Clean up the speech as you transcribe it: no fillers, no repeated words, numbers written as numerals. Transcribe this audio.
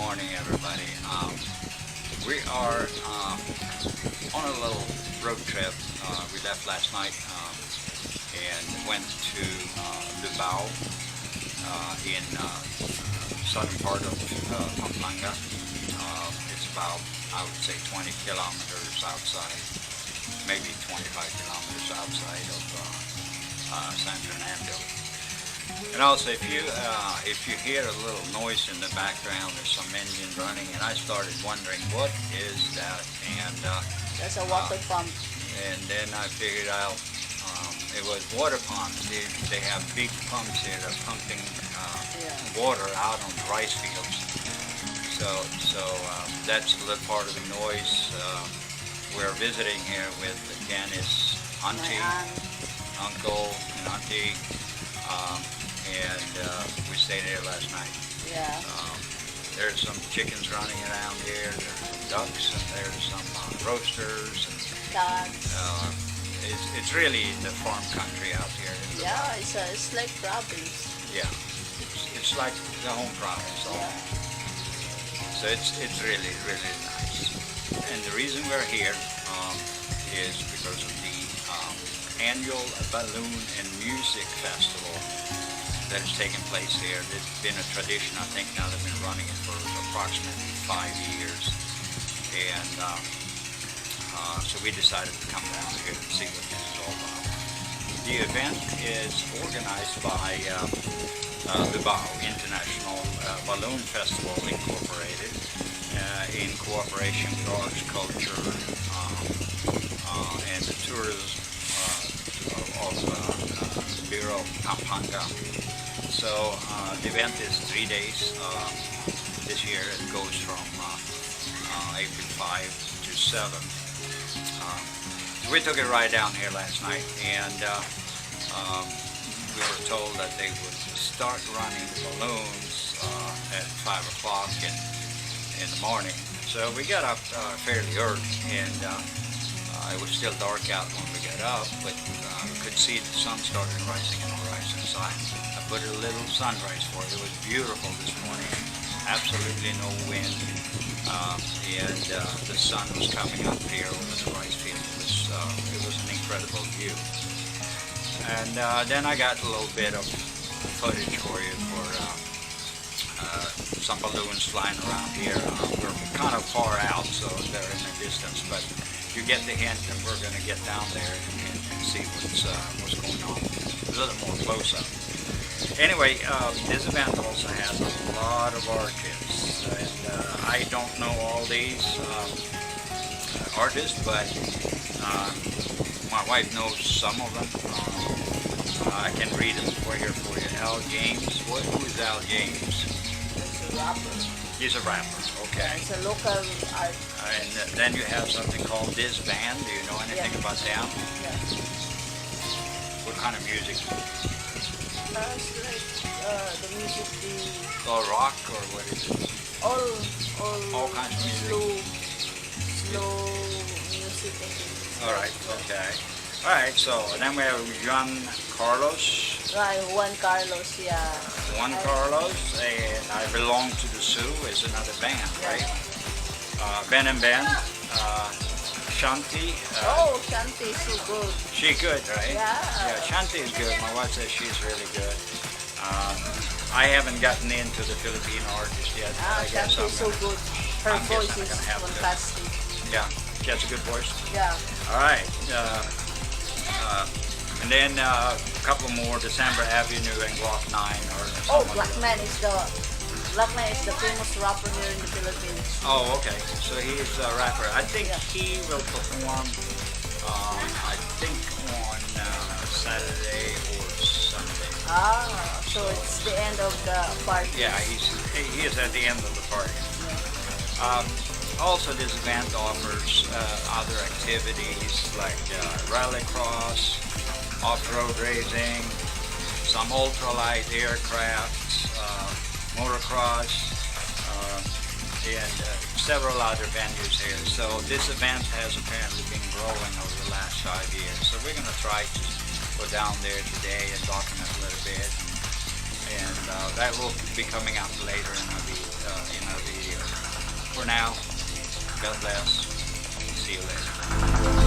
morning, everybody. We are on a little road trip. We left last night and went to Lubao in southern part of Pampanga. It's about, I would say, 20 kilometers outside, maybe 25 kilometers outside of San Fernando. And also, if you hear a little noise in the background, there's some engine running, and I started wondering what is that, and that's a water pump. And then I figured out it was water pumps. They have big pumps here that are pumping water out on the rice fields. So that's a little part of the noise. We're visiting here with Janice, auntie, uncle, and auntie. And we stayed here last night. Yeah. There's some chickens running around here. There's some ducks, and there's some roosters. And, Dogs. It's really the farm country out here. Yeah, it's like province. Yeah, it's like the home province. Yeah. So it's really nice. And the reason we're here is because of the annual balloon and music festival that is taking place here. It's been a tradition. I think now they've been running it for approximately 5 years, and so we decided to come down here and see what this is all about. The event is organized by Lubao International Balloon Festival Incorporated in cooperation with Arts, Culture, and the Tourism of Bureau of Pampanga. So the event is 3 days. This year it goes from April 5 to 7. We took a ride down here last night, and we were told that they would start running the balloons at 5 o'clock in the morning. So we got up fairly early, and it was still dark out when we got up, but you could see the sun started rising on the horizon. So I put a little sunrise for it. It was beautiful this morning, absolutely no wind, and the sun was coming up here over the rice field. It was an incredible view. And then I got a little bit of footage for you for some balloons flying around here. We're kind of far out, so they're in the distance, but you get the hint, and we're going to get down there and see what's going on a little more close up. Anyway, this event also has a lot of artists, and I don't know all these artists, but my wife knows some of them. I can read them for you. Al James. Who is Al James? He's a rapper. He's a rapper. Okay. It's a local art. And then you have something called This Band. Do you know anything about them? Yeah. What kind of music? It's like the music, All rock, or what is it? all kinds of music. Slow music. All right. Okay. All right. So then we have Juan Carlos. Right, Juan Carlos. Yeah. Juan Carlos, and I Belong to the Sioux is another band, right? Ben and Ben. Shanti. Shanti is so good. She's good, right? Yeah. Shanti is good. My wife says she's really good. I haven't gotten into the Filipino artist yet. But I guess Shanti is so good. Her voice is fantastic. Yeah, she has a good voice. Yeah. All right. And then a couple more, December Avenue and Glock 9. Blackman is the famous rapper here in the Philippines. Oh, okay. So he's a rapper. I think he will perform, I think on Saturday or Sunday. So it's the end of the party. Yeah, he is at the end of the party. Also, this event offers other activities like rallycross, off-road racing, some ultralight aircrafts, motocross, and several other venues here. So this event has apparently been growing over the last 5 years. So we're going to try to go down there today and document a little bit, and that will be coming out later in our video. for now. God bless. See you later.